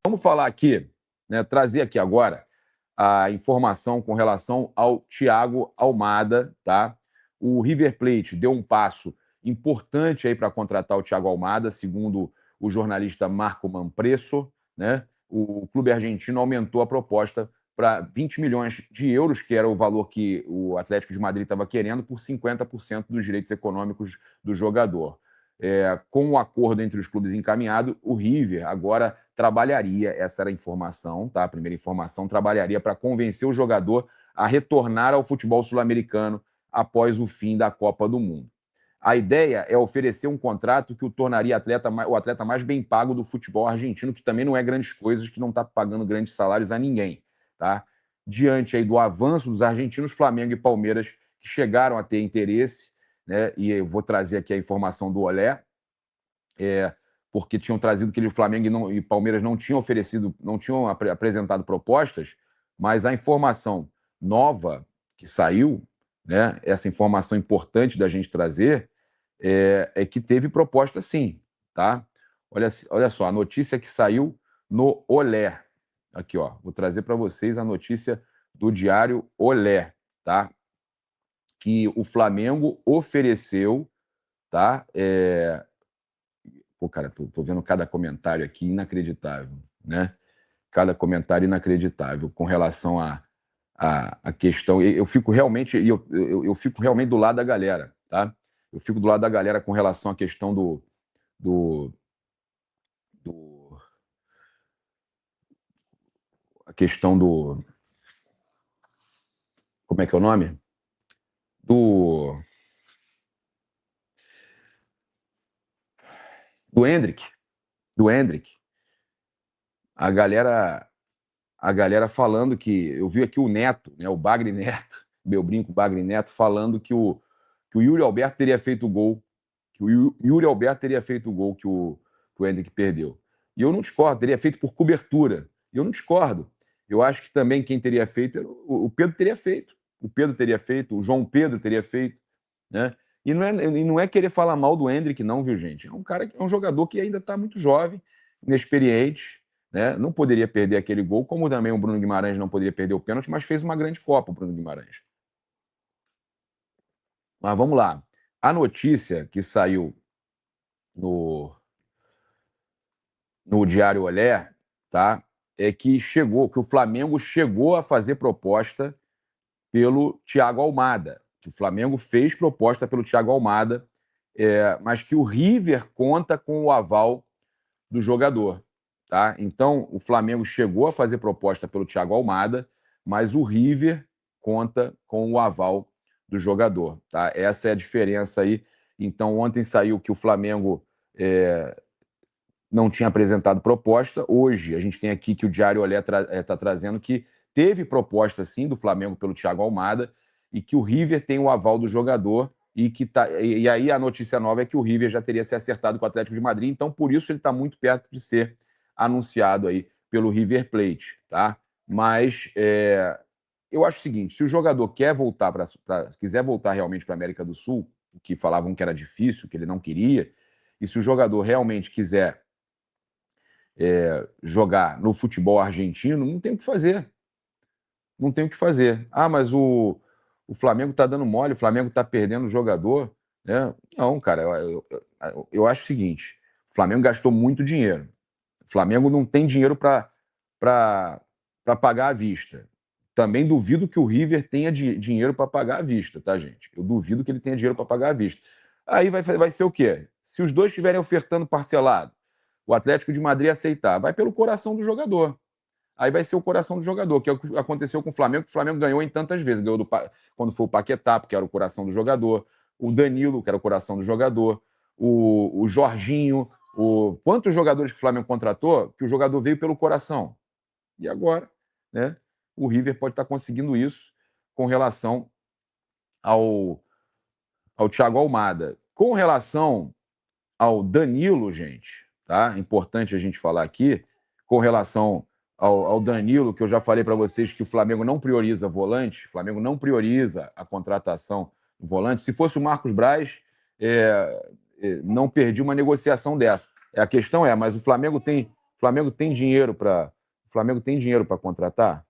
Vamos falar aqui, né, trazer aqui agora a informação com relação ao Thiago Almada, tá? O River Plate deu um passo importante aí para contratar o Thiago Almada, segundo o jornalista Marco Manpresso, né? O clube argentino aumentou a proposta para 20 milhões de euros, que era o valor que o Atlético de Madrid estava querendo, por 50% dos direitos econômicos do jogador. Com o acordo entre os clubes encaminhado, o River agora trabalharia, essa era a informação, tá? A primeira informação, trabalharia para convencer o jogador a retornar ao futebol sul-americano após o fim da Copa do Mundo. A ideia é oferecer um contrato que o tornaria o atleta mais bem pago do futebol argentino, que também não é grandes coisas, que não está pagando grandes salários a ninguém, tá? Diante aí do avanço dos argentinos, Flamengo e Palmeiras, que chegaram a ter interesse, né? E eu vou trazer aqui a informação do Olé, porque tinham trazido que o Flamengo e Palmeiras não tinham apresentado propostas, mas a informação nova que saiu, né? Essa informação importante da gente trazer, é que teve proposta sim, tá? Olha só, a notícia que saiu no Olé. Aqui, ó, vou trazer para vocês a notícia do diário Olé, tá? Que o Flamengo ofereceu, tá? Pô, cara, tô vendo cada comentário aqui inacreditável, né? Cada comentário inacreditável com relação à questão. Eu fico realmente, eu fico realmente do lado da galera, tá? Eu fico do lado da galera com relação à questão a questão do, como é que é o nome? Do Endrick, a galera falando que, eu vi aqui o Neto, né, o Bagre Neto, meu brinco Bagre Neto, falando que o Yuri Alberto teria feito o gol, que o Yuri Alberto teria feito o gol que o Endrick perdeu. E eu não discordo, teria feito por cobertura. E eu não discordo. Eu acho que também quem teria feito, o Pedro teria feito. O Pedro teria feito, o João Pedro teria feito, né? E não é querer falar mal do Endrick, não, viu, gente? É um jogador que ainda está muito jovem, inexperiente, né? Não poderia perder aquele gol, como também o Bruno Guimarães não poderia perder o pênalti, mas fez uma grande Copa o Bruno Guimarães. Mas vamos lá. A notícia que saiu no Diário Olé, tá? É que o Flamengo chegou a fazer proposta pelo Thiago Almada. Que o Flamengo fez proposta pelo Thiago Almada, mas que o River conta com o aval do jogador, tá? Então, o Flamengo chegou a fazer proposta pelo Thiago Almada, mas o River conta com o aval do jogador, tá? Essa é a diferença aí. Então, ontem saiu que o Flamengo não tinha apresentado proposta. Hoje, a gente tem aqui que o Diário Olé está trazendo que teve proposta, sim, do Flamengo pelo Thiago Almada e que o River tem o aval do jogador e aí a notícia nova é que o River já teria se acertado com o Atlético de Madrid, então por isso ele está muito perto de ser anunciado aí pelo River Plate, tá? Mas eu acho o seguinte, se o jogador quiser voltar realmente para a América do Sul, que falavam que era difícil, que ele não queria, e se o jogador realmente quiser jogar no futebol argentino, não tem o que fazer. Não tem o que fazer. Ah, mas o Flamengo está dando mole, o Flamengo está perdendo o jogador. Né? Não, cara, eu acho o seguinte: o Flamengo gastou muito dinheiro. O Flamengo não tem dinheiro para pagar à vista. Também duvido que o River tenha dinheiro para pagar à vista, tá, gente? Eu duvido que ele tenha dinheiro para pagar à vista. Aí vai ser o quê? Se os dois estiverem ofertando parcelado, o Atlético de Madrid aceitar, vai pelo coração do jogador. Aí vai ser o coração do jogador, que é o que aconteceu com o Flamengo, que o Flamengo ganhou em tantas vezes. Ganhou quando foi o Paquetá, que era o coração do jogador, o Danilo, que era o coração do jogador, o Jorginho, quantos jogadores que o Flamengo contratou que o jogador veio pelo coração? E agora, né, o River pode estar conseguindo isso com relação ao Thiago Almada. Com relação ao Danilo, gente, tá? Importante a gente falar aqui, com relação ao Danilo, que eu já falei para vocês que o Flamengo não prioriza volante, o Flamengo não prioriza a contratação do volante. Se fosse o Marcos Braz, não perdi uma negociação dessa. A questão mas o Flamengo tem O Flamengo tem dinheiro para contratar?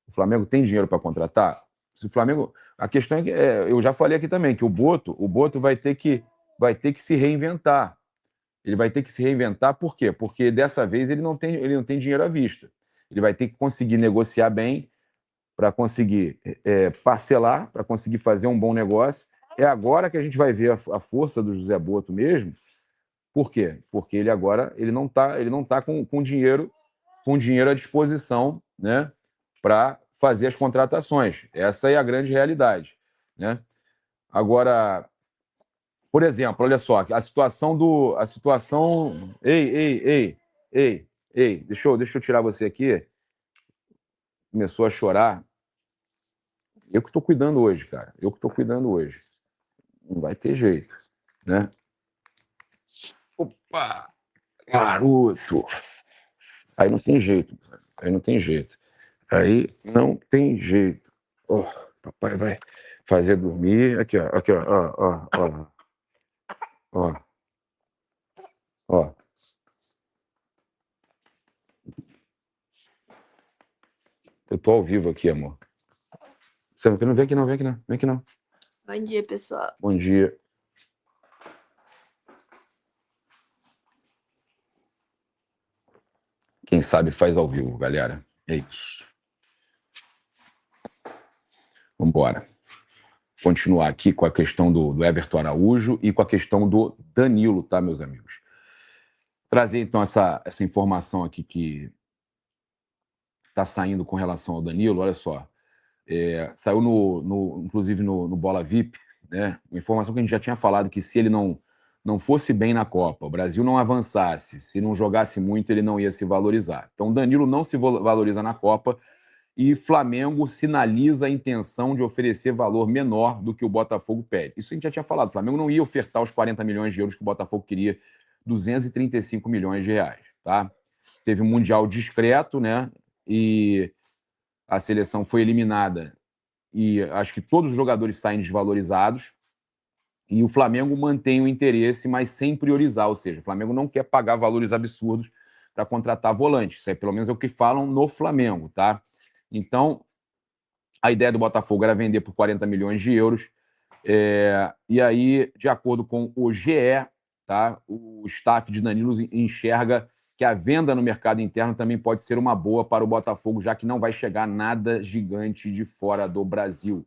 O Flamengo tem dinheiro para contratar? Se o Flamengo, a questão é que eu já falei aqui também que o Boto vai ter que se reinventar. Ele vai ter que se reinventar, por quê? Porque dessa vez ele não tem dinheiro à vista. Ele vai ter que conseguir negociar bem para conseguir parcelar, para conseguir fazer um bom negócio. É agora que a gente vai ver a força do José Boto mesmo. Por quê? Porque ele agora ele não tá com dinheiro à disposição, né, para fazer as contratações. Essa é a grande realidade, né? Agora, por exemplo, olha só, a situação, ei, deixa eu tirar você aqui. Começou a chorar. Eu que estou cuidando hoje, cara. Eu que estou cuidando hoje. Não vai ter jeito, né? Opa, garoto. Aí não tem jeito. Aí não tem jeito. Aí não tem jeito. Ó, papai vai fazer dormir. Aqui, ó. Aqui, ó. Ó, ó, ó. Ó. Eu tô ao vivo aqui, amor. Você não vem aqui não, vem aqui não. Vem aqui não. Bom dia, pessoal. Bom dia. Quem sabe faz ao vivo, galera. É isso. Vamos embora. Continuar aqui com a questão do Everton Araújo e com a questão do Danilo, tá, meus amigos? Trazer, então, essa informação aqui que está saindo com relação ao Danilo, olha só. Saiu, inclusive, no Bola VIP, né? Uma informação que a gente já tinha falado, que se ele não fosse bem na Copa, o Brasil não avançasse, se não jogasse muito, ele não ia se valorizar. Então, Danilo não se valoriza na Copa e Flamengo sinaliza a intenção de oferecer valor menor do que o Botafogo pede. Isso a gente já tinha falado, o Flamengo não ia ofertar os 40 milhões de euros que o Botafogo queria, 235 milhões de reais, tá? Teve um Mundial discreto, né? E a seleção foi eliminada e acho que todos os jogadores saem desvalorizados e o Flamengo mantém o interesse, mas sem priorizar, ou seja, o Flamengo não quer pagar valores absurdos para contratar volantes. Isso aí, pelo menos, é o que falam no Flamengo, tá? Então, a ideia do Botafogo era vender por 40 milhões de euros. E aí, de acordo com o GE, tá, o staff de Danilo enxerga que a venda no mercado interno também pode ser uma boa para o Botafogo, já que não vai chegar nada gigante de fora do Brasil.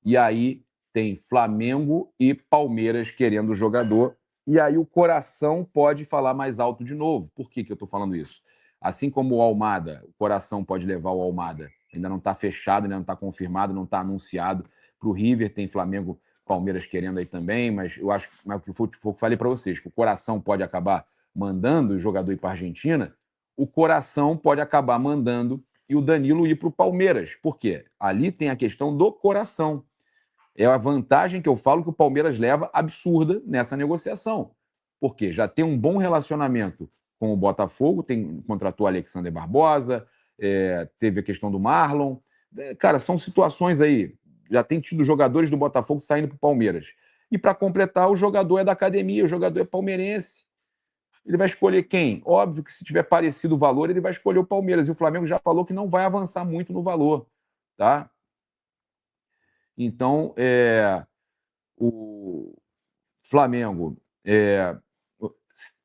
E aí tem Flamengo e Palmeiras querendo o jogador. E aí o coração pode falar mais alto de novo. Por que eu estou falando isso? Assim como o Almada, o coração pode levar o Almada. Ainda não está fechado, ainda não está confirmado, não está anunciado. Para o River tem Flamengo, Palmeiras querendo aí também, mas eu acho que eu falei para vocês, que o coração pode acabar mandando o jogador ir para a Argentina, o coração pode acabar mandando e o Danilo ir para o Palmeiras. Por quê? Ali tem a questão do coração. É a vantagem que eu falo que o Palmeiras leva absurda nessa negociação. Porque já tem um bom relacionamento com o Botafogo, contratou o Alexander Barbosa, teve a questão do Marlon. Cara, são situações aí. Já tem tido jogadores do Botafogo saindo para o Palmeiras. E para completar, o jogador é da academia, o jogador é palmeirense. Ele vai escolher quem? Óbvio que se tiver parecido o valor, ele vai escolher o Palmeiras. E o Flamengo já falou que não vai avançar muito no valor, tá? Então, o Flamengo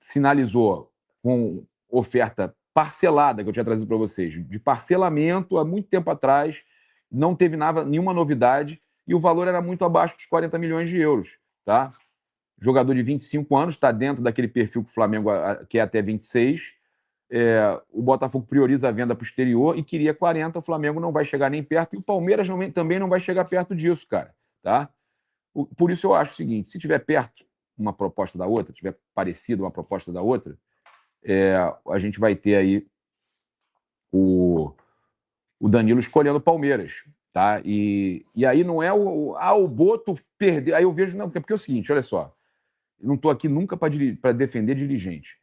sinalizou com oferta parcelada, que eu tinha trazido para vocês, de parcelamento há muito tempo atrás, não teve nenhuma novidade, e o valor era muito abaixo dos 40 milhões de euros. Tá? Jogador de 25 anos, está dentro daquele perfil que o Flamengo quer até 26. O Botafogo prioriza a venda para o exterior e queria 40, o Flamengo não vai chegar nem perto, e o Palmeiras também não vai chegar perto disso, cara. Tá? Por isso eu acho o seguinte, se tiver perto uma proposta da outra, tiver parecido uma proposta da outra, a gente vai ter aí o Danilo escolhendo o Palmeiras, tá? E aí não é o Boto perder, aí eu vejo, não, porque é o seguinte, olha só, eu não estou aqui nunca para defender dirigente.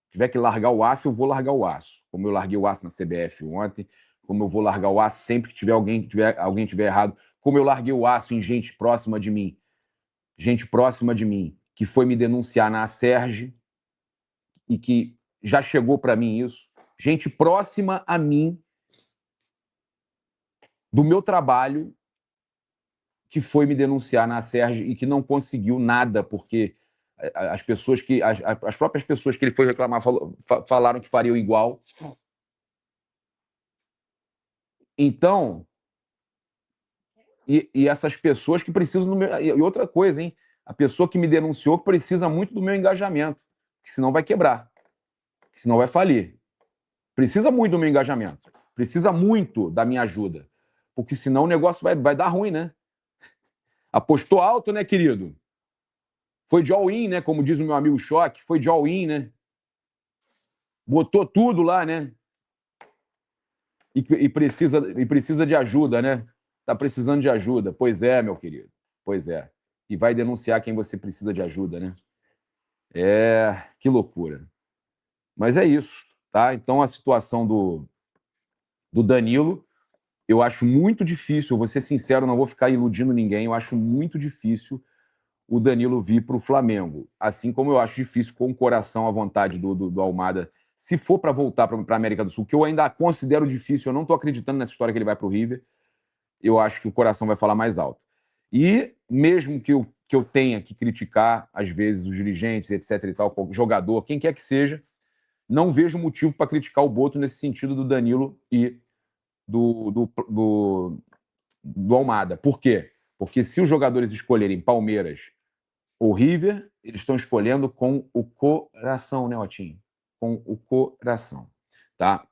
Se tiver que largar o aço, eu vou largar o aço, como eu larguei o aço na CBF ontem, como eu vou largar o aço sempre que alguém tiver errado, como eu larguei o aço em gente próxima de mim, que foi me denunciar na Acerj e que já chegou para mim isso. Gente próxima a mim, do meu trabalho, que foi me denunciar na Acerj e que não conseguiu nada, porque as pessoas que. As próprias pessoas que ele foi reclamar falaram que fariam igual. Então. E essas pessoas que precisam do meu. E outra coisa, hein? A pessoa que me denunciou precisa muito do meu engajamento, que senão vai quebrar, que senão vai falir. Precisa muito do meu engajamento, precisa muito da minha ajuda, porque senão o negócio vai dar ruim, né? Apostou alto, né, querido? Foi de all-in, né? Como diz o meu amigo Choque, foi de all-in, né? Botou tudo lá, né? E precisa de ajuda, né? Tá precisando de ajuda. Pois é, meu querido. Pois é. E vai denunciar quem você precisa de ajuda, né? Que loucura. Mas é isso, tá? Então a situação do Danilo, eu acho muito difícil, vou ser sincero, não vou ficar iludindo ninguém, eu acho muito difícil o Danilo vir para o Flamengo. Assim como eu acho difícil, com o coração à vontade do Almada, se for para voltar para a América do Sul, que eu ainda considero difícil, eu não estou acreditando nessa história que ele vai para o River, eu acho que o coração vai falar mais alto. E mesmo que eu tenha que criticar, às vezes, os dirigentes, etc. e tal, jogador, quem quer que seja, não vejo motivo para criticar o Boto nesse sentido do Danilo e do Almada. Por quê? Porque se os jogadores escolherem Palmeiras ou River, eles estão escolhendo com o coração, né, Otinho? Com o coração, tá?